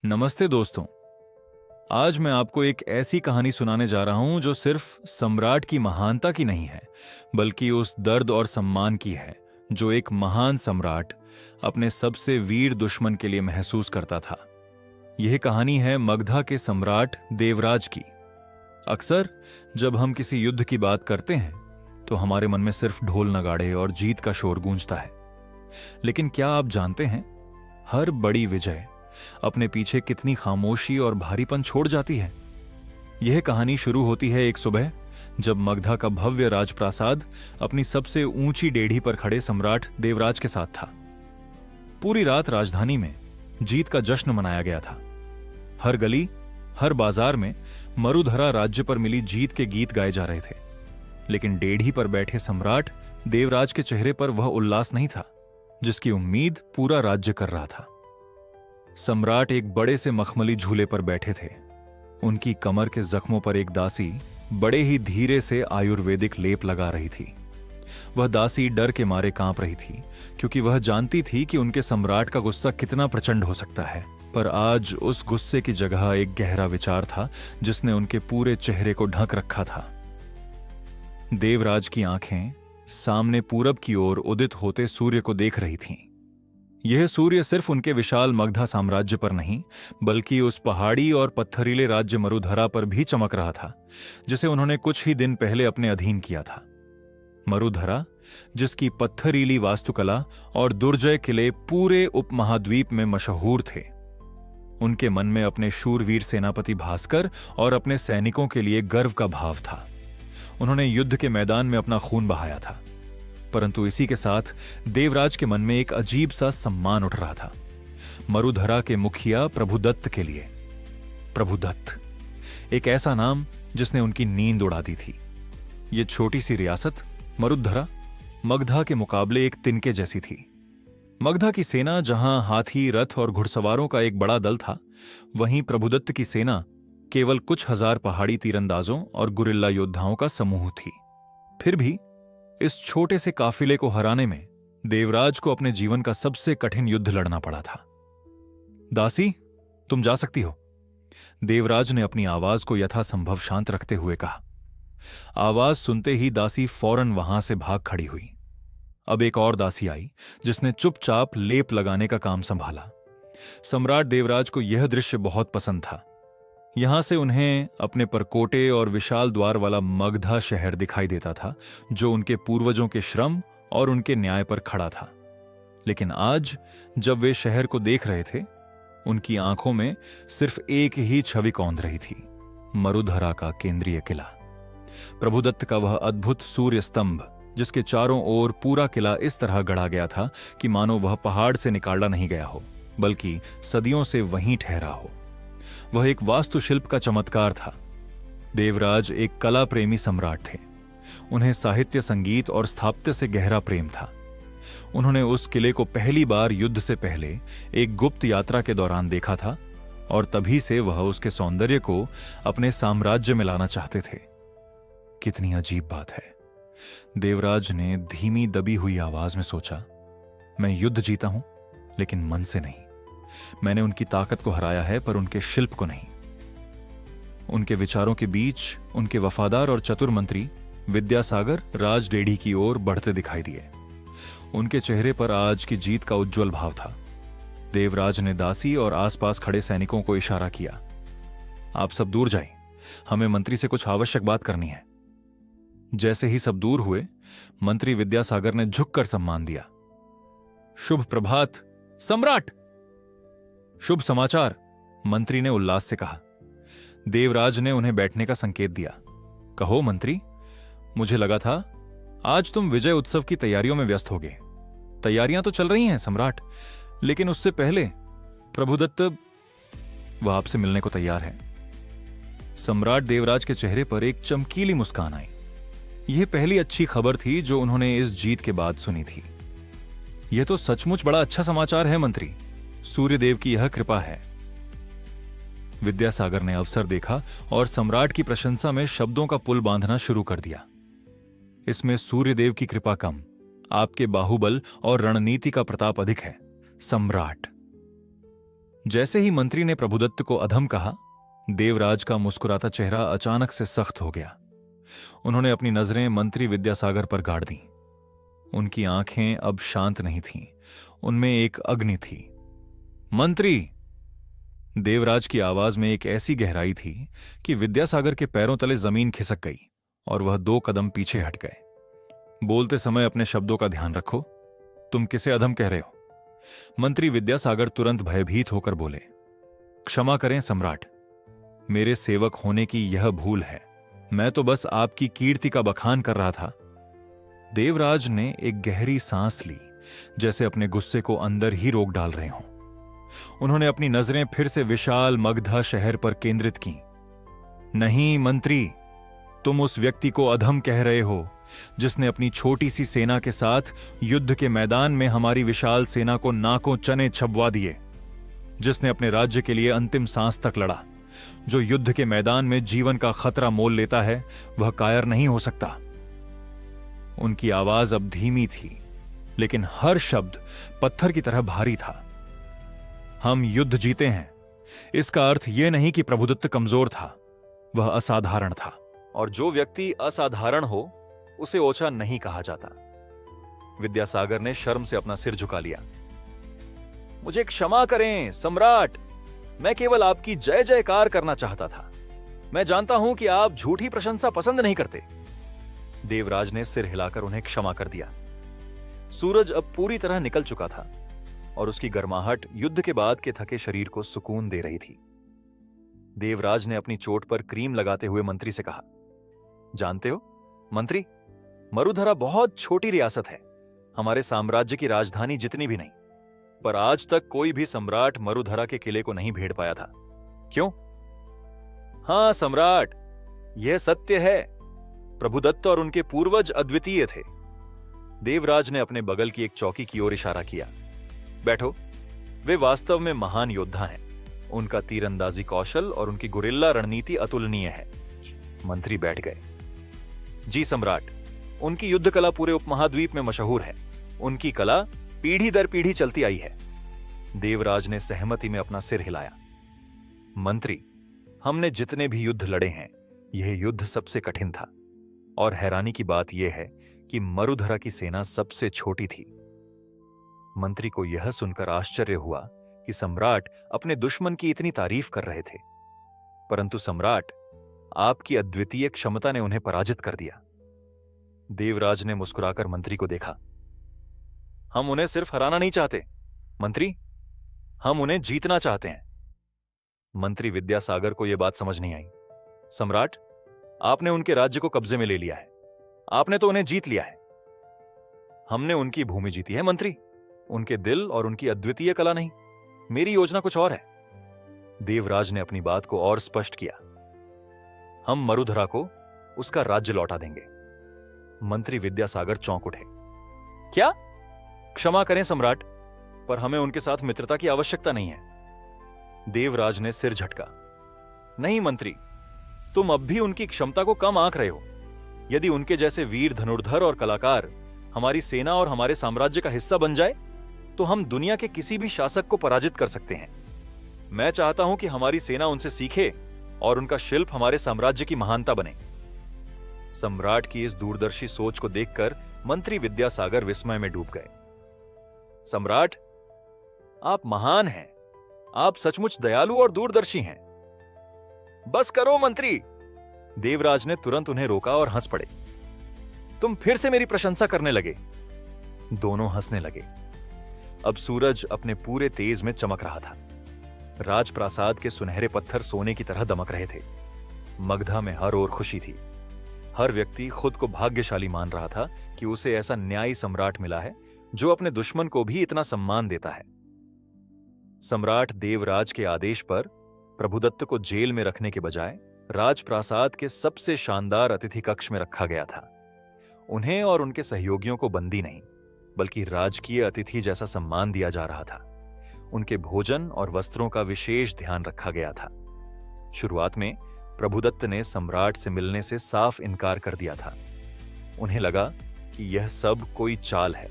नमस्ते दोस्तों। आज मैं आपको एक ऐसी कहानी सुनाने जा रहा हूं जो सिर्फ सम्राट की महानता की नहीं है, बल्कि उस दर्द और सम्मान की है जो एक महान सम्राट अपने सबसे वीर दुश्मन के लिए महसूस करता था। यह कहानी है मगधा के सम्राट देवराज की। अक्सर जब हम किसी युद्ध की बात करते हैं तो हमारे मन में सिर्फ ढोल नगाड़े और जीत का शोर गूंजता है। लेकिन क्या आप जानते हैं, हर बड़ी विजय अपने पीछे कितनी खामोशी और भारीपन छोड़ जाती है। यह कहानी शुरू होती है एक सुबह, जब मगधा का भव्य राजप्रासाद अपनी सबसे ऊंची डेढ़ी पर खड़े सम्राट देवराज के साथ था। पूरी रात राजधानी में जीत का जश्न मनाया गया था। हर गली, हर बाजार में मरुधरा राज्य पर मिली जीत के गीत गाए जा रहे थे। लेकिन डेढ़ी पर बैठे सम्राट देवराज के चेहरे पर वह उल्लास नहीं था जिसकी उम्मीद पूरा राज्य कर रहा था। सम्राट एक बड़े से मखमली झूले पर बैठे थे। उनकी कमर के जख्मों पर एक दासी बड़े ही धीरे से आयुर्वेदिक लेप लगा रही थी। वह दासी डर के मारे कांप रही थी, क्योंकि वह जानती थी कि उनके सम्राट का गुस्सा कितना प्रचंड हो सकता है। पर आज उस गुस्से की जगह एक गहरा विचार था जिसने उनके पूरे चेहरे को ढक रखा था। देवराज की आंखें सामने पूरब की ओर उदित होते सूर्य को देख रही थीं। यह सूर्य सिर्फ उनके विशाल मगधा साम्राज्य पर नहीं, बल्कि उस पहाड़ी और पत्थरीले राज्य मरुधरा पर भी चमक रहा था जिसे उन्होंने कुछ ही दिन पहले अपने अधीन किया था। मरुधरा, जिसकी पत्थरीली वास्तुकला और दुर्जय किले पूरे उपमहाद्वीप में मशहूर थे। उनके मन में अपने शूरवीर सेनापति भास्कर और अपने सैनिकों के लिए गर्व का भाव था। उन्होंने युद्ध के मैदान में अपना खून बहाया था। परंतु इसी के साथ देवराज के मन में एक अजीब सा सम्मान उठ रहा था, मरुधरा के मुखिया प्रभुदत्त के लिए। प्रभुदत्त, एक ऐसा नाम जिसने उनकी नींद उड़ा दी थी। यह छोटी सी रियासत मरुधरा मगधा के मुकाबले एक तिनके जैसी थी। मगधा की सेना जहां हाथी, रथ और घुड़सवारों का एक बड़ा दल था, वहीं प्रभुदत्त की सेना केवल कुछ हजार पहाड़ी तीरंदाजों और गुरिल्ला योद्धाओं का समूह थी। फिर भी इस छोटे से काफिले को हराने में देवराज को अपने जीवन का सबसे कठिन युद्ध लड़ना पड़ा था। दासी, तुम जा सकती हो, देवराज ने अपनी आवाज को यथासंभव शांत रखते हुए कहा। आवाज सुनते ही दासी फौरन वहां से भाग खड़ी हुई। अब एक और दासी आई जिसने चुपचाप लेप लगाने का काम संभाला। सम्राट देवराज को यह दृश्य बहुत पसंद था। यहां से उन्हें अपने परकोटे और विशाल द्वार वाला मगधा शहर दिखाई देता था, जो उनके पूर्वजों के श्रम और उनके न्याय पर खड़ा था। लेकिन आज जब वे शहर को देख रहे थे, उनकी आंखों में सिर्फ एक ही छवि कौंध रही थी, मरुधरा का केंद्रीय किला। प्रभुदत्त का वह अद्भुत सूर्य स्तंभ, जिसके चारों ओर पूरा किला इस तरह गढ़ा गया था कि मानो वह पहाड़ से निकाला नहीं गया हो, बल्कि सदियों से वहीं ठहरा हो। वह एक वास्तुशिल्प का चमत्कार था। देवराज एक कला प्रेमी सम्राट थे। उन्हें साहित्य, संगीत और स्थापत्य से गहरा प्रेम था। उन्होंने उस किले को पहली बार युद्ध से पहले एक गुप्त यात्रा के दौरान देखा था, और तभी से वह उसके सौंदर्य को अपने साम्राज्य में लाना चाहते थे। कितनी अजीब बात है, देवराज ने धीमी दबी हुई आवाज में सोचा। मैं युद्ध जीता हूं, लेकिन मन से नहीं। मैंने उनकी ताकत को हराया है, पर उनके शिल्प को नहीं। उनके विचारों के बीच उनके वफादार और चतुर मंत्री विद्यासागर राज डेढ़ी की ओर बढ़ते दिखाई दिए। उनके चेहरे पर आज की जीत का उज्जवल भाव था। देवराज ने दासी और आसपास खड़े सैनिकों को इशारा किया, आप सब दूर जाएं, हमें मंत्री से कुछ आवश्यक बात करनी है। जैसे ही सब दूर हुए, मंत्री विद्यासागर ने झुककर सम्मान दिया। शुभ प्रभात सम्राट। शुभ समाचार, मंत्री ने उल्लास से कहा। देवराज ने उन्हें बैठने का संकेत दिया। कहो मंत्री, मुझे लगा था आज तुम विजय उत्सव की तैयारियों में व्यस्त होगे। तैयारियां तो चल रही हैं सम्राट, लेकिन उससे पहले प्रभुदत्त, वह आपसे मिलने को तैयार है। सम्राट देवराज के चेहरे पर एक चमकीली मुस्कान आई। यह पहली अच्छी खबर थी जो उन्होंने इस जीत के बाद सुनी थी। यह तो सचमुच बड़ा अच्छा समाचार है मंत्री, सूर्यदेव की यह कृपा है। विद्यासागर ने अवसर देखा और सम्राट की प्रशंसा में शब्दों का पुल बांधना शुरू कर दिया। इसमें सूर्यदेव की कृपा कम, आपके बाहुबल और रणनीति का प्रताप अधिक है सम्राट। जैसे ही मंत्री ने प्रभुदत्त को अधम कहा, देवराज का मुस्कुराता चेहरा अचानक से सख्त हो गया। उन्होंने अपनी नजरें मंत्री विद्यासागर पर गाड़ दी। उनकी आंखें अब शांत नहीं थीं, उनमें एक अग्नि थी। मंत्री! देवराज की आवाज में एक ऐसी गहराई थी कि विद्यासागर के पैरों तले जमीन खिसक गई और वह 2 कदम पीछे हट गए। बोलते समय अपने शब्दों का ध्यान रखो। तुम किसे अधम कह रहे हो? मंत्री विद्यासागर तुरंत भयभीत होकर बोले, क्षमा करें सम्राट, मेरे सेवक होने की यह भूल है। मैं तो बस आपकी कीर्ति का बखान कर रहा था। देवराज ने एक गहरी सांस ली, जैसे अपने गुस्से को अंदर ही रोक डाल रहे हों। उन्होंने अपनी नजरें फिर से विशाल मगधा शहर पर केंद्रित की। नहीं मंत्री, तुम उस व्यक्ति को अधम कह रहे हो जिसने अपनी छोटी सी सेना के साथ युद्ध के मैदान में हमारी विशाल सेना को नाकों चने छपवा दिए, जिसने अपने राज्य के लिए अंतिम सांस तक लड़ा। जो युद्ध के मैदान में जीवन का खतरा मोल लेता है, वह कायर नहीं हो सकता। उनकी आवाज अब धीमी थी, लेकिन हर शब्द पत्थर की तरह भारी था। हम युद्ध जीते हैं, इसका अर्थ यह नहीं कि प्रभुदत्त कमजोर था, वह असाधारण था। और जो व्यक्ति असाधारण हो, उसे ओछा नहीं कहा जाता। विद्यासागर ने शर्म से अपना सिर झुका लिया। मुझे क्षमा करें सम्राट, मैं केवल आपकी जय जयकार करना चाहता था। मैं जानता हूं कि आप झूठी प्रशंसा पसंद नहीं करते। देवराज ने सिर हिलाकर उन्हें क्षमा कर दिया। सूरज अब पूरी तरह निकल चुका था और उसकी गर्माहट युद्ध के बाद के थके शरीर को सुकून दे रही थी। देवराज ने अपनी चोट पर क्रीम लगाते हुए मंत्री से कहा, जानते हो मंत्री, मरुधरा बहुत छोटी रियासत है, हमारे साम्राज्य की राजधानी जितनी भी नहीं, पर आज तक कोई भी सम्राट मरुधरा के किले को नहीं भेड़ पाया था। क्यों? हां सम्राट, यह सत्य है। प्रभुदत्त और उनके पूर्वज अद्वितीय थे। देवराज ने अपने बगल की एक चौकी की ओर इशारा किया। बैठो, वे वास्तव में महान योद्धा हैं। उनका तीरंदाजी कौशल और उनकी गुरिल्ला रणनीति अतुलनीय है। मंत्री बैठ गए। जी सम्राट, उनकी युद्ध कला पूरे उपमहाद्वीप में मशहूर है। उनकी कला पीढ़ी दर पीढ़ी चलती आई है। देवराज ने सहमति में अपना सिर हिलाया। मंत्री, हमने जितने भी युद्ध लड़े हैं, यह युद्ध सबसे कठिन था। और हैरानी की बात यह है कि मरुधरा की सेना सबसे छोटी थी। मंत्री को यह सुनकर आश्चर्य हुआ कि सम्राट अपने दुश्मन की इतनी तारीफ कर रहे थे, परंतु सम्राट, आपकी अद्वितीय क्षमता ने उन्हें पराजित कर दिया। देवराज ने मुस्कुराकर मंत्री को देखा। हम उन्हें सिर्फ हराना नहीं चाहते मंत्री, हम उन्हें जीतना चाहते हैं। मंत्री विद्यासागर को यह बात समझ नहीं आई। सम्राट, आपने उनके राज्य को कब्जे में ले लिया है, आपने तो उन्हें जीत लिया है। हमने उनकी भूमि जीती है मंत्री, उनके दिल और उनकी अद्वितीय कला नहीं। मेरी योजना कुछ और है। देवराज ने अपनी बात को और स्पष्ट किया। हम मरुधरा को उसका राज्य लौटा देंगे। मंत्री विद्यासागर चौंक उठे। क्या? क्षमा करें सम्राट, पर हमें उनके साथ मित्रता की आवश्यकता नहीं है। देवराज ने सिर झटका। नहीं मंत्री, तुम अब भी उनकी क्षमता को कम आंक रहे हो। यदि उनके जैसे वीर धनुर्धर और कलाकार हमारी सेना और हमारे साम्राज्य का हिस्सा बन जाए, तो हम दुनिया के किसी भी शासक को पराजित कर सकते हैं। मैं चाहता हूं कि हमारी सेना उनसे सीखे और उनका शिल्प हमारे साम्राज्य की महानता बने। सम्राट की इस दूरदर्शी सोच को देखकर मंत्री विद्यासागर विस्मय में डूब गए। सम्राट, आप महान हैं। आप सचमुच दयालु और दूरदर्शी हैं। बस करो मंत्री। देवराज ने तुरंत उन्हें रोका और हंस पड़े। तुम फिर से मेरी प्रशंसा करने लगे। दोनों हंसने लगे। अब सूरज अपने पूरे तेज में चमक रहा था। राजप्रासाद के सुनहरे पत्थर सोने की तरह दमक रहे थे। मगधा में हर ओर खुशी थी। हर व्यक्ति खुद को भाग्यशाली मान रहा था कि उसे ऐसा न्यायी सम्राट मिला है जो अपने दुश्मन को भी इतना सम्मान देता है। सम्राट देवराज के आदेश पर प्रभुदत्त को जेल में रखने के बजाय राजप्रासाद के सबसे शानदार अतिथि कक्ष में रखा गया था। उन्हें और उनके सहयोगियों को बंदी नहीं, बल्कि राजकीय अतिथि जैसा सम्मान दिया जा रहा था। उनके भोजन और वस्त्रों का विशेष ध्यान रखा गया था। शुरुआत में प्रभुदत्त ने सम्राट से मिलने से साफ इनकार कर दिया था। उन्हें लगा कि यह सब कोई चाल है,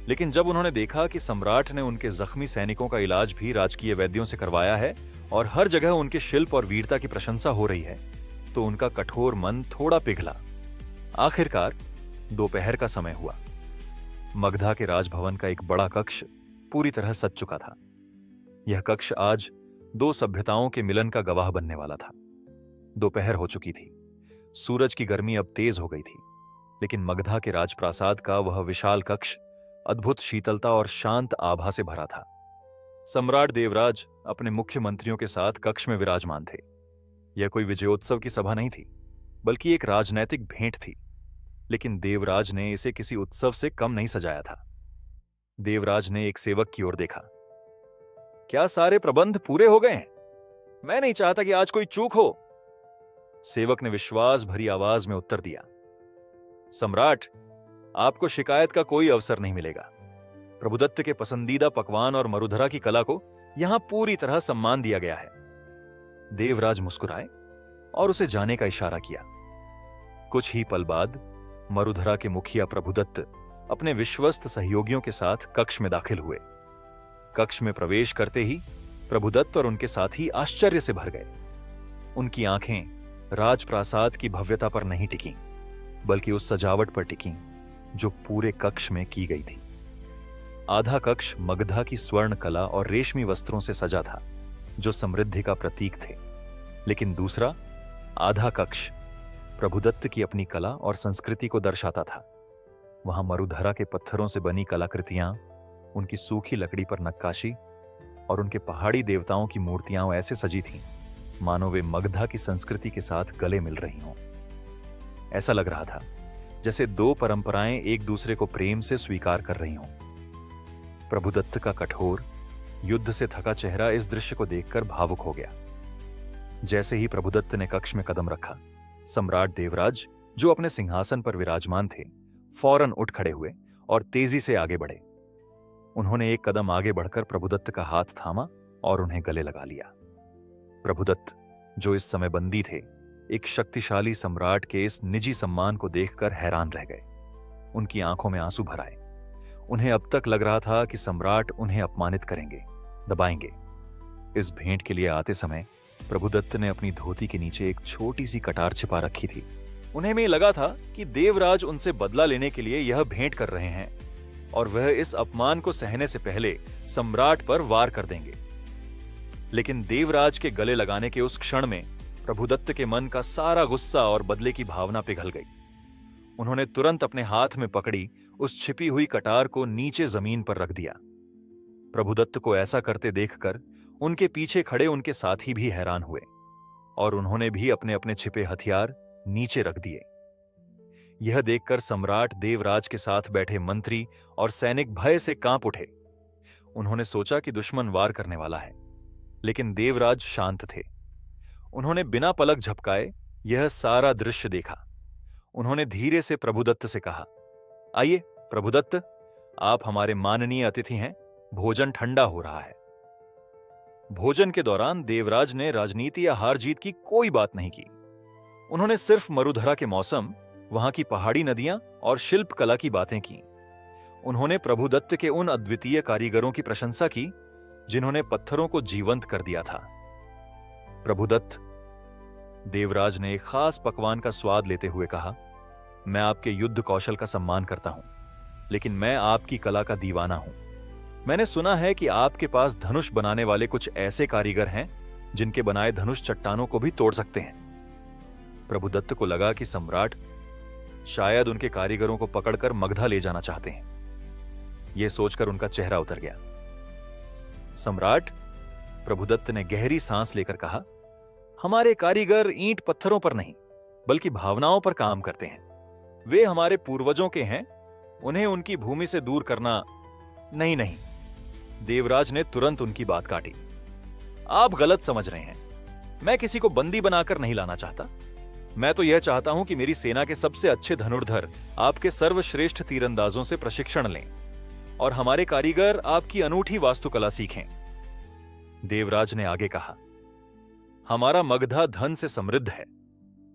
लेकिन जब उन्होंने देखा कि सम्राट ने उनके जख्मी सैनिकों का इलाज भी राजकीय वैद्यों से करवाया है और हर जगह उनके शिल्प और वीरता की प्रशंसा हो रही है, तो उनका कठोर मन थोड़ा पिघला। आखिरकार दोपहर का समय हुआ। मगधा के राजभवन का एक बड़ा कक्ष पूरी तरह सज चुका था। यह कक्ष आज दो सभ्यताओं के मिलन का गवाह बनने वाला था। दोपहर हो चुकी थी, सूरज की गर्मी अब तेज हो गई थी, लेकिन मगधा के राजप्रासाद का वह विशाल कक्ष अद्भुत शीतलता और शांत आभा से भरा था। सम्राट देवराज अपने मुख्य मंत्रियों के साथ कक्ष में विराजमान थे। यह कोई विजयोत्सव की सभा नहीं थी, बल्कि एक राजनैतिक भेंट थी, लेकिन देवराज ने इसे किसी उत्सव से कम नहीं सजाया था। देवराज ने एक सेवक की ओर देखा। क्या सारे प्रबंध पूरे हो गए हैं? मैं नहीं चाहता कि आज कोई चूक हो। सेवक ने विश्वास भरी आवाज में उत्तर दिया। सम्राट, आपको शिकायत का कोई अवसर नहीं मिलेगा। प्रभुदत्त के पसंदीदा पकवान और मरुधरा की कला को यहां पूरी तरह सम्मान दिया गया है। देवराज मुस्कुराए और उसे जाने का इशारा किया। कुछ ही पल बाद मरुधरा के मुखिया प्रभुदत्त अपने विश्वस्त सहयोगियों के साथ कक्ष में दाखिल हुए। कक्ष में प्रवेश करते ही प्रभुदत्त और उनके साथी आश्चर्य से भर गए। उनकी आंखें राजप्रासाद की भव्यता पर नहीं टिकीं, बल्कि उस सजावट पर टिकीं जो पूरे कक्ष में की गई थी। आधा कक्ष मगधा की स्वर्ण कला और रेशमी वस्त्रों से सजा था, जो समृद्धि का प्रतीक थे, लेकिन दूसरा आधा कक्ष प्रभुदत्त की अपनी कला और संस्कृति को दर्शाता था। वहां मरुधरा के पत्थरों से बनी कलाकृतियां, उनकी सूखी लकड़ी पर नक्काशी और उनके पहाड़ी देवताओं की मूर्तियां ऐसे सजी थीं मानो वे मगधा की संस्कृति के साथ गले मिल रही हों। ऐसा लग रहा था जैसे दो परंपराएं एक दूसरे को प्रेम से स्वीकार कर रही हों। प्रभुदत्त का कठोर, युद्ध से थका चेहरा इस दृश्य को देखकर भावुक हो गया। जैसे ही प्रभुदत्त ने कक्ष में कदम रखा, सम्राट देवराज, जो अपने सिंहासन पर विराजमान थे, फौरन उठ खड़े हुए और तेजी से आगे बढ़े। उन्होंने एक कदम आगे बढ़कर प्रभुदत्त का हाथ थामा और उन्हें गले लगा लिया। प्रभुदत्त, जो इस समय बंदी थे, एक शक्तिशाली सम्राट के इस निजी सम्मान को देखकर हैरान रह गए। उनकी आंखों में आंसू भर आए। उन्हें अब तक लग रहा था कि सम्राट उन्हें अपमानित करेंगे, दबाएंगे। इस भेंट के लिए आते समय प्रभुदत्त ने अपनी धोती के नीचे एक छोटी सी कटार छिपा रखी थी। उन्हें में लगा था कि देवराज उनसे बदला लेने के लिए यह भेंट कर रहे हैं और वह इस अपमान को सहने से पहले सम्राट पर वार कर देंगे। लेकिन देवराज के गले लगाने के उस क्षण में प्रभुदत्त के मन का सारा गुस्सा और बदले की भावना पिघल गई। उन्होंने तुरंत अपने हाथ में पकड़ी उस छिपी हुई कटार को नीचे जमीन पर रख दिया। प्रभुदत्त को ऐसा करते देखकर उनके पीछे खड़े उनके साथी भी हैरान हुए और उन्होंने भी अपने अपने छिपे हथियार नीचे रख दिए। यह देखकर सम्राट देवराज के साथ बैठे मंत्री और सैनिक भय से कांप उठे। उन्होंने सोचा कि दुश्मन वार करने वाला है, लेकिन देवराज शांत थे। उन्होंने बिना पलक झपकाए यह सारा दृश्य देखा। उन्होंने धीरे से प्रभुदत्त से कहा, आइए प्रभुदत्त, आप हमारे माननीय अतिथि हैं, भोजन ठंडा हो रहा है। भोजन के दौरान देवराज ने राजनीति या हार जीत की कोई बात नहीं की। उन्होंने सिर्फ मरुधरा के मौसम, वहां की पहाड़ी नदियां और शिल्प कला की बातें की। उन्होंने प्रभुदत्त के उन अद्वितीय कारीगरों की प्रशंसा की जिन्होंने पत्थरों को जीवंत कर दिया था। प्रभुदत्त, देवराज ने एक खास पकवान का स्वाद लेते हुए कहा, मैं आपके युद्ध कौशल का सम्मान करता हूं, लेकिन मैं आपकी कला का दीवाना हूं। मैंने सुना है कि आपके पास धनुष बनाने वाले कुछ ऐसे कारीगर हैं जिनके बनाए धनुष चट्टानों को भी तोड़ सकते हैं। प्रभुदत्त को लगा कि सम्राट शायद उनके कारीगरों को पकड़कर मगधा ले जाना चाहते हैं। यह सोचकर उनका चेहरा उतर गया। सम्राट, प्रभुदत्त ने गहरी सांस लेकर कहा, हमारे कारीगर ईंट पत्थरों पर नहीं, बल्कि भावनाओं पर काम करते हैं। वे हमारे पूर्वजों के हैं, उन्हें उनकी भूमि से दूर करना नहीं। नहीं, देवराज ने तुरंत उनकी बात काटी। आप गलत समझ रहे हैं। मैं किसी को बंदी बनाकर नहीं लाना चाहता। मैं तो यह चाहता हूं कि मेरी सेना के सबसे अच्छे धनुर्धर आपके सर्वश्रेष्ठ तीरंदाजों से प्रशिक्षण लें और हमारे कारीगर आपकी अनूठी वास्तुकला सीखें। देवराज ने आगे कहा, हमारा मगधा धन से समृद्ध है,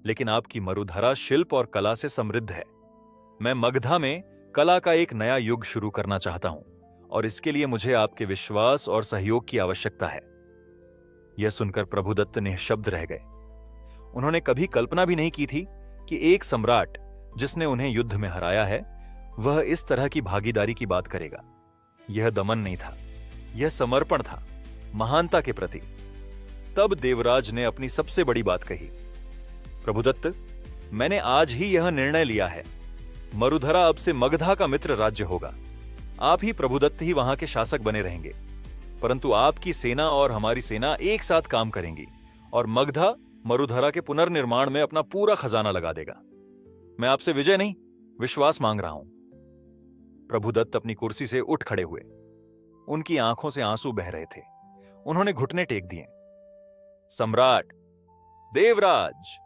लेकिन आपकी मरुधरा शिल्प और कला से समृद्ध है। मैं मगधा में कला का एक नया युग शुरू करना चाहता हूं और इसके लिए मुझे आपके विश्वास और सहयोग की आवश्यकता है। यह सुनकर प्रभुदत्त निःशब्द रह गए। उन्होंने कभी कल्पना भी नहीं की थी कि एक सम्राट जिसने उन्हें युद्ध में हराया है वह इस तरह की भागीदारी की बात करेगा। यह दमन नहीं था, यह समर्पण था, महानता के प्रति। तब देवराज ने अपनी सबसे बड़ी बात कही, प्रभुदत्त, मैंने आज ही यह निर्णय लिया है। मरुधरा अब से मगधा का मित्र राज्य होगा। आप ही प्रभुदत्त ही वहां के शासक बने रहेंगे, परंतु आपकी सेना और हमारी सेना एक साथ काम करेंगी और मगधा मरुधरा के पुनर्निर्माण में अपना पूरा खजाना लगा देगा। मैं आपसे विजय नहीं, विश्वास मांग रहा हूं। प्रभुदत्त अपनी कुर्सी से उठ खड़े हुए। उनकी आंखों से आंसू बह रहे थे। उन्होंने घुटने टेक दिए। सम्राट, देवराज,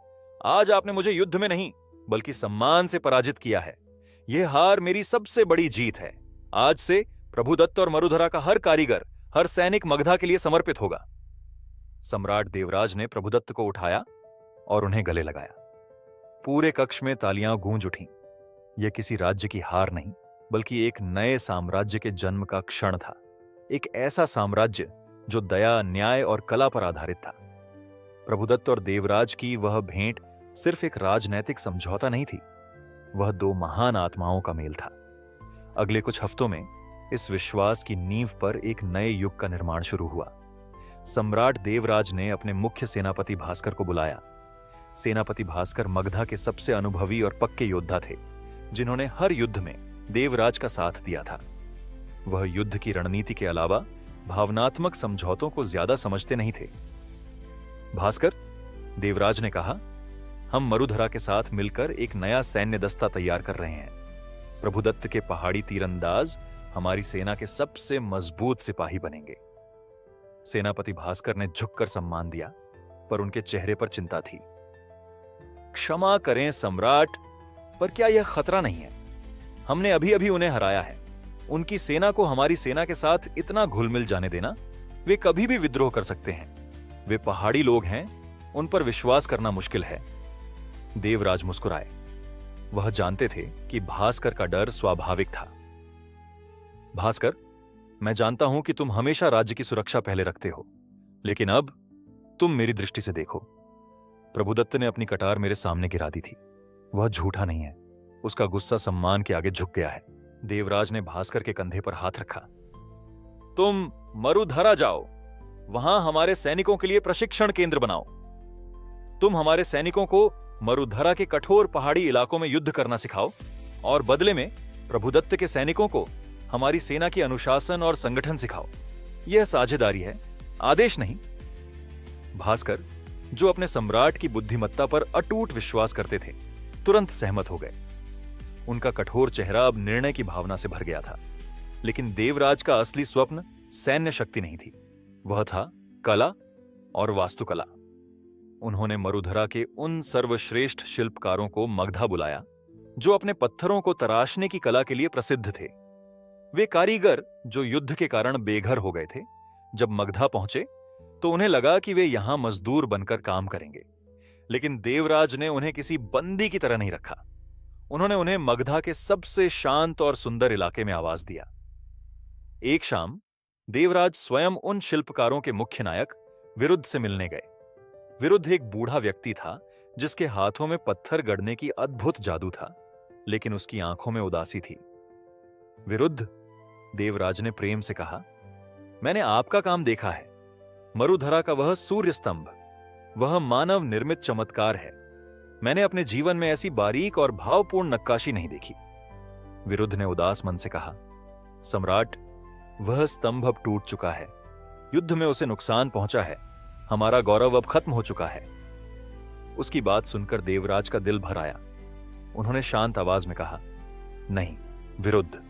आज आपने मुझे युद्ध में नहीं बल्कि सम्मान से पराजित किया है। यह हार मेरी सबसे बड़ी जीत है। आज से प्रभुदत्त और मरुधरा का हर कारीगर, हर सैनिक मगधा के लिए समर्पित होगा। सम्राट देवराज ने प्रभुदत्त को उठाया और उन्हें गले लगाया। पूरे कक्ष में तालियां गूंज उठीं। यह किसी राज्य की हार नहीं बल्कि एक नए साम्राज्य के जन्म का क्षण था। एक ऐसा साम्राज्य जो दया, न्याय और कला पर आधारित था। प्रभुदत्त और देवराज की वह भेंट सिर्फ एक राजनैतिक समझौता नहीं थी, वह दो महान आत्माओं का मेल था। अगले कुछ हफ्तों में इस विश्वास की नींव पर एक नए युग का निर्माण शुरू हुआ। सम्राट देवराज ने अपने मुख्य सेनापति भास्कर को बुलाया। सेनापति भास्कर मगधा के सबसे अनुभवी और पक्के योद्धा थे, जिन्होंने हर युद्ध में देवराज का साथ दिया था। वह युद्ध की रणनीति के अलावा भावनात्मक समझौतों को ज्यादा समझते नहीं थे। भास्कर, देवराज ने कहा, हम मरुधरा के साथ मिलकर एक नया सैन्य दस्ता तैयार कर रहे हैं। प्रभुदत्त के पहाड़ी तीरंदाज हमारी सेना के सबसे मजबूत सिपाही बनेंगे। सेनापति भास्कर ने झुककर सम्मान दिया, पर उनके चेहरे पर चिंता थी। क्षमा करें सम्राट, पर क्या यह खतरा नहीं है? हमने अभी अभी उन्हें हराया है। उनकी सेना को हमारी सेना के साथ इतना घुल मिल जाने देना, वे कभी भी विद्रोह कर सकते हैं। वे पहाड़ी लोग हैं, उन पर विश्वास करना मुश्किल है। देवराज मुस्कुराए। वह जानते थे कि भास्कर का डर स्वाभाविक था। भास्कर, मैं जानता हूं कि तुम हमेशा राज्य की सुरक्षा पहले रखते हो, लेकिन अब तुम मेरी दृष्टि से देखो। प्रभुदत्त ने अपनी कटार मेरे सामने गिरा दी थी। वह झूठा नहीं है, उसका गुस्सा सम्मान के आगे झुक गया है। देवराज ने भास्कर के कंधे पर हाथ रखा। तुम मरुधरा जाओ, वहां हमारे सैनिकों के लिए प्रशिक्षण केंद्र बनाओ। तुम हमारे सैनिकों को मरुधरा के कठोर पहाड़ी इलाकों में युद्ध करना सिखाओ और बदले में प्रभुदत्त के सैनिकों को हमारी सेना की अनुशासन और संगठन सिखाओ। यह साझेदारी है, आदेश नहीं। भास्कर, जो अपने सम्राट की बुद्धिमत्ता पर अटूट विश्वास करते थे, तुरंत सहमत हो गए। उनका कठोर चेहरा अब निर्णय की भावना से भर गया था। लेकिन देवराज का असली स्वप्न सैन्य शक्ति नहीं थी, वह था कला और वास्तुकला। उन्होंने मरुधरा के उन सर्वश्रेष्ठ शिल्पकारों को मगधा बुलाया जो अपने पत्थरों को तराशने की कला के लिए प्रसिद्ध थे। वे कारीगर जो युद्ध के कारण बेघर हो गए थे, जब मगधा पहुंचे तो उन्हें लगा कि वे यहां मजदूर बनकर काम करेंगे। लेकिन देवराज ने उन्हें किसी बंदी की तरह नहीं रखा। उन्होंने उन्हें मगधा के सबसे शांत और सुंदर इलाके में आवास दिया। एक शाम देवराज स्वयं उन शिल्पकारों के मुख्य नायक विरुद्ध से मिलने गए। विरुद्ध एक बूढ़ा व्यक्ति था जिसके हाथों में पत्थर गढ़ने की अद्भुत जादू था, लेकिन उसकी आंखों में उदासी थी। विरुद्ध, देवराज ने प्रेम से कहा, मैंने आपका काम देखा है। मरुधरा का वह सूर्य स्तंभ, वह मानव निर्मित चमत्कार है। मैंने अपने जीवन में ऐसी बारीक और भावपूर्ण नक्काशी नहीं देखी। विरुद्ध ने उदास मन से कहा, सम्राट, वह स्तंभ अब टूट चुका है। युद्ध में उसे नुकसान पहुंचा है। हमारा गौरव अब खत्म हो चुका है। उसकी बात सुनकर देवराज का दिल भर आया। उन्होंने शांत आवाज में कहा, नहीं विरुद्ध,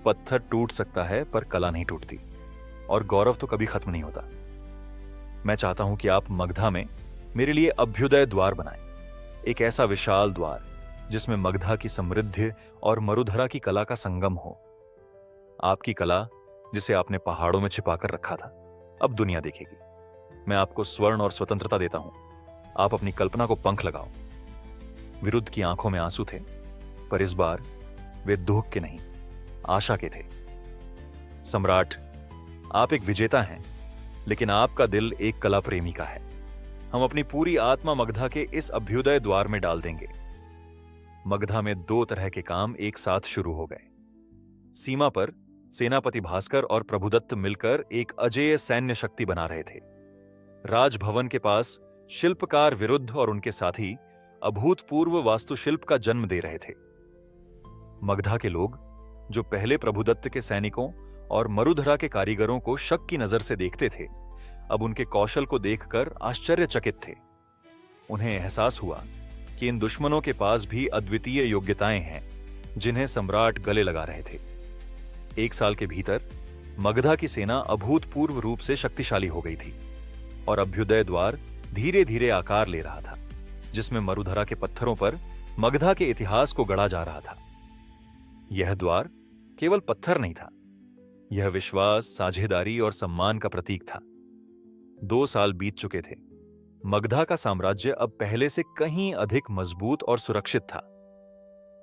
पत्थर टूट सकता है पर कला नहीं टूटती, और गौरव तो कभी खत्म नहीं होता। मैं चाहता हूं कि आप मगधा में मेरे लिए अभ्युदय द्वार बनाएं, एक ऐसा विशाल द्वार जिसमें मगधा की समृद्धि और मरुधरा की कला का संगम हो। आपकी कला, जिसे आपने पहाड़ों में छिपाकर रखा था, अब दुनिया देखेगी। मैं आपको स्वर्ण और स्वतंत्रता देता हूं। आप अपनी कल्पना को पंख लगाओ। विरुद्ध की आंखों में आंसू थे, पर इस बार वे दुख के नहीं, आशा के थे। सम्राट, आप एक विजेता हैं, लेकिन आपका दिल एक कला प्रेमी का है। हम अपनी पूरी आत्मा मगधा के इस अभ्युदय द्वार में डाल देंगे। मगधा में 2 तरह के काम एक साथ शुरू हो गए। सीमा पर सेनापति भास्कर और प्रभुदत्त मिलकर एक अजेय सैन्य शक्ति बना रहे थे। राजभवन के पास शिल्पकार विरुद्ध और उनके साथी अभूतपूर्व वास्तुशिल्प का जन्म दे रहे थे। मगधा के लोग, जो पहले प्रभुदत्त के सैनिकों और मरुधरा के कारीगरों को शक की नजर से देखते थे, अब उनके कौशल को देखकर आश्चर्यचकित थे। उन्हें एहसास हुआ कि इन दुश्मनों के पास भी अद्वितीय योग्यताएं हैं, जिन्हें सम्राट गले लगा रहे थे। 1 साल के भीतर मगधा की सेना अभूतपूर्व रूप से शक्तिशाली हो गई थी और अभ्युदय द्वार धीरे धीरे आकार ले रहा था, जिसमें मरुधरा के पत्थरों पर मगधा के इतिहास को गढ़ा जा रहा था। यह द्वार केवल पत्थर नहीं था, यह विश्वास, साझेदारी और सम्मान का प्रतीक था। 2 साल बीत चुके थे। मगधा का साम्राज्य अब पहले से कहीं अधिक मजबूत और सुरक्षित था।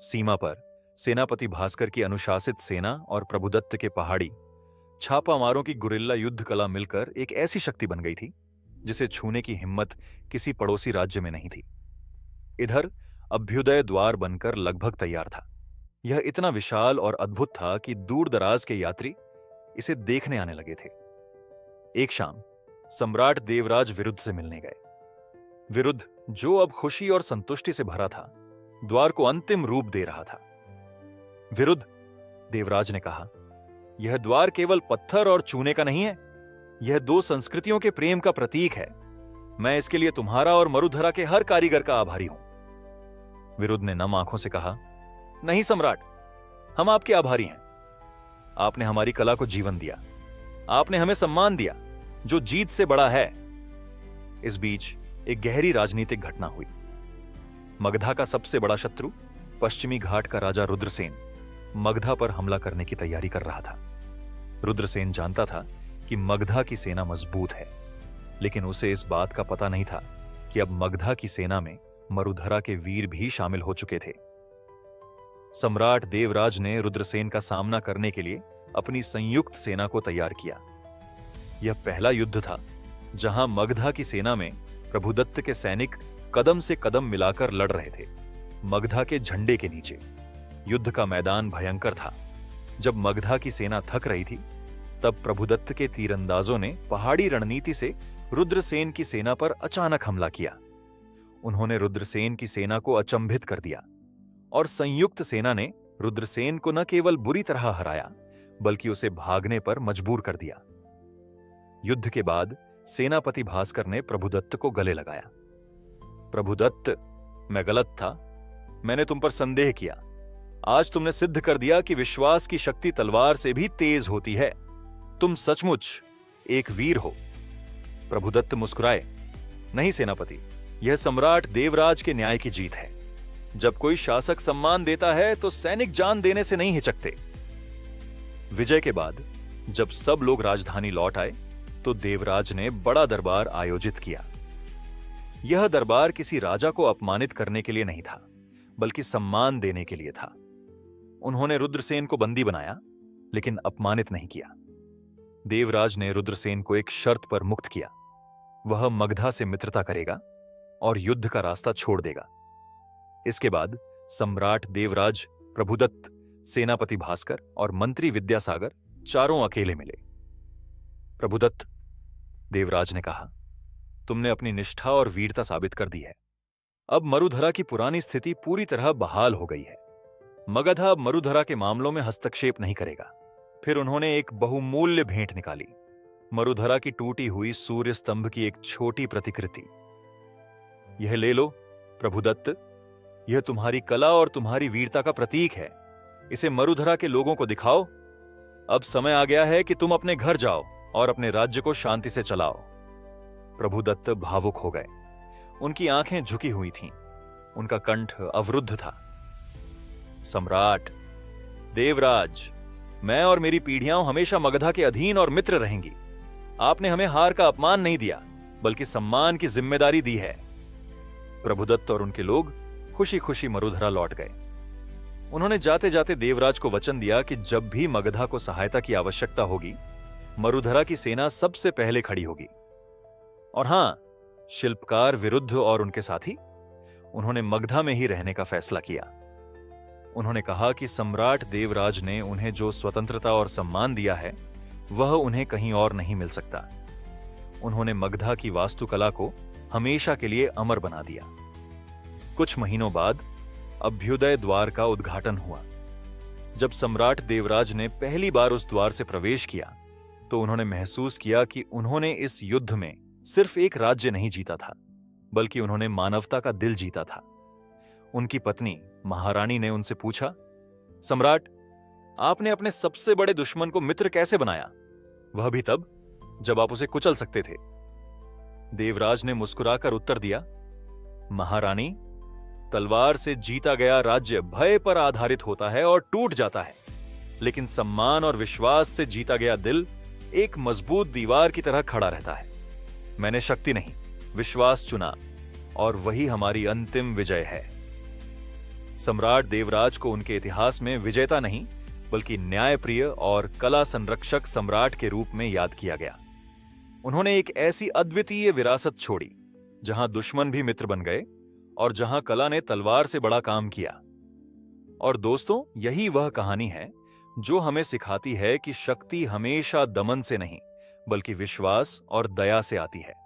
सीमा पर सेनापति भास्कर की अनुशासित सेना और प्रभुदत्त के पहाड़ी छापामारों की गुरिल्ला युद्ध कला मिलकर एक ऐसी शक्ति बन गई थी जिसे छूने की हिम्मत किसी पड़ोसी राज्य में नहीं थी। इधर अभ्युदय द्वार बनकर लगभग तैयार था। यह इतना विशाल और अद्भुत था कि दूर दराज के यात्री इसे देखने आने लगे थे। एक शाम सम्राट देवराज विरुद्ध से मिलने गए। विरुद्ध, जो अब खुशी और संतुष्टि से भरा था, द्वार को अंतिम रूप दे रहा था। विरुद्ध, देवराज ने कहा, यह द्वार केवल पत्थर और चूने का नहीं है, यह 2 संस्कृतियों के प्रेम का प्रतीक है। मैं इसके लिए तुम्हारा और मरुधरा के हर कारीगर का आभारी हूं। विरुद्ध ने नम आंखों से कहा, नहीं सम्राट, हम आपके आभारी हैं। आपने हमारी कला को जीवन दिया, आपने हमें सम्मान दिया, जो जीत से बड़ा है। इस बीच एक गहरी राजनीतिक घटना हुई। मगधा का सबसे बड़ा शत्रु, पश्चिमी घाट का राजा रुद्रसेन, मगधा पर हमला करने की तैयारी कर रहा था। रुद्रसेन जानता था कि मगधा की सेना मजबूत है, लेकिन उसे इस बात का पता नहीं था कि अब मगधा की सेना में मरुधरा के वीर भी शामिल हो चुके थे। सम्राट देवराज ने रुद्रसेन का सामना करने के लिए अपनी संयुक्त सेना को तैयार किया। यह पहला युद्ध था जहां मगधा की सेना में प्रभुदत्त के सैनिक कदम से कदम मिलाकर लड़ रहे थे, मगधा के झंडे के नीचे। युद्ध का मैदान भयंकर था। जब मगधा की सेना थक रही थी, तब प्रभुदत्त के तीरंदाजों ने पहाड़ी रणनीति से रुद्रसेन की सेना पर अचानक हमला किया। उन्होंने रुद्रसेन की सेना को अचंभित कर दिया और संयुक्त सेना ने रुद्रसेन को न केवल बुरी तरह हराया, बल्कि उसे भागने पर मजबूर कर दिया। युद्ध के बाद सेनापति भास्कर ने प्रभुदत्त को गले लगाया। प्रभुदत्त, मैं गलत था, मैंने तुम पर संदेह किया। आज तुमने सिद्ध कर दिया कि विश्वास की शक्ति तलवार से भी तेज होती है। तुम सचमुच एक वीर हो। प्रभुदत्त मुस्कुराए, नहीं सेनापति, यह सम्राट देवराज के न्याय की जीत है। जब कोई शासक सम्मान देता है तो सैनिक जान देने से नहीं हिचकते। विजय के बाद जब सब लोग राजधानी लौट आए तो देवराज ने बड़ा दरबार आयोजित किया। यह दरबार किसी राजा को अपमानित करने के लिए नहीं था, बल्कि सम्मान देने के लिए था। उन्होंने रुद्रसेन को बंदी बनाया, लेकिन अपमानित नहीं किया। देवराज ने रुद्रसेन को एक शर्त पर मुक्त किया। वह मगधा से मित्रता करेगा और युद्ध का रास्ता छोड़ देगा। इसके बाद सम्राट देवराज, प्रभुदत्त, सेनापति भास्कर और मंत्री विद्यासागर चारों अकेले मिले। प्रभुदत्त, देवराज ने कहा, तुमने अपनी निष्ठा और वीरता साबित कर दी है। अब मरुधरा की पुरानी स्थिति पूरी तरह बहाल हो गई है। मगधा अब मरुधरा के मामलों में हस्तक्षेप नहीं करेगा। फिर उन्होंने एक बहुमूल्य भेंट निकाली, मरुधरा की टूटी हुई सूर्य स्तंभ की एक छोटी प्रतिकृति। यह ले लो प्रभुदत्त, यह तुम्हारी कला और तुम्हारी वीरता का प्रतीक है। इसे मरुधरा के लोगों को दिखाओ। अब समय आ गया है कि तुम अपने घर जाओ और अपने राज्य को शांति से चलाओ। प्रभुदत्त भावुक हो गए। उनकी आंखें झुकी हुई थीं, उनका कंठ अवरुद्ध था। सम्राट, देवराज, मैं और मेरी पीढ़ियां हमेशा मगधा के अधीन और मित्र रहेंगी। आपने हमें हार का अपमान नहीं दिया, बल्कि सम्मान की जिम्मेदारी दी है। प्रभुदत्त और उनके लोग खुशी खुशी मरुधरा लौट गए। उन्होंने जाते जाते देवराज को वचन दिया कि जब भी मगधा को सहायता की आवश्यकता होगी, मरुधरा की सेना सबसे पहले खड़ी होगी। और हां, शिल्पकार विरुद्ध और उनके साथी, उन्होंने मगधा में ही रहने का फैसला किया। उन्होंने कहा कि सम्राट देवराज ने उन्हें जो स्वतंत्रता और सम्मान दिया है, वह उन्हें कहीं और नहीं मिल सकता। उन्होंने मगधा की वास्तुकला को हमेशा के लिए अमर बना दिया। कुछ महीनों बाद अभ्युदय द्वार का उद्घाटन हुआ। जब सम्राट देवराज ने पहली बार उस द्वार से प्रवेश किया, तो उन्होंने महसूस किया कि उन्होंने इस युद्ध में सिर्फ एक राज्य नहीं जीता था, बल्कि उन्होंने मानवता का दिल जीता था। उनकी पत्नी महारानी ने उनसे पूछा, सम्राट, आपने अपने सबसे बड़े दुश्मन को मित्र कैसे बनाया, वह भी तब जब आप उसे कुचल सकते थे? देवराज ने मुस्कुराकर उत्तर दिया, महारानी, तलवार से जीता गया राज्य भय पर आधारित होता है और टूट जाता है, लेकिन सम्मान और विश्वास से जीता गया दिल एक मजबूत दीवार की तरह खड़ा रहता है। मैंने शक्ति नहीं, विश्वास चुना, और वही हमारी अंतिम विजय है। सम्राट देवराज को उनके इतिहास में विजेता नहीं, बल्कि न्यायप्रिय और कला संरक्षक सम्राट के रूप में याद किया गया। उन्होंने एक ऐसी अद्वितीय विरासत छोड़ी जहां दुश्मन भी मित्र बन गए और जहां कला ने तलवार से बड़ा काम किया। और दोस्तों, यही वह कहानी है जो हमें सिखाती है कि शक्ति हमेशा दमन से नहीं, बल्कि विश्वास और दया से आती है।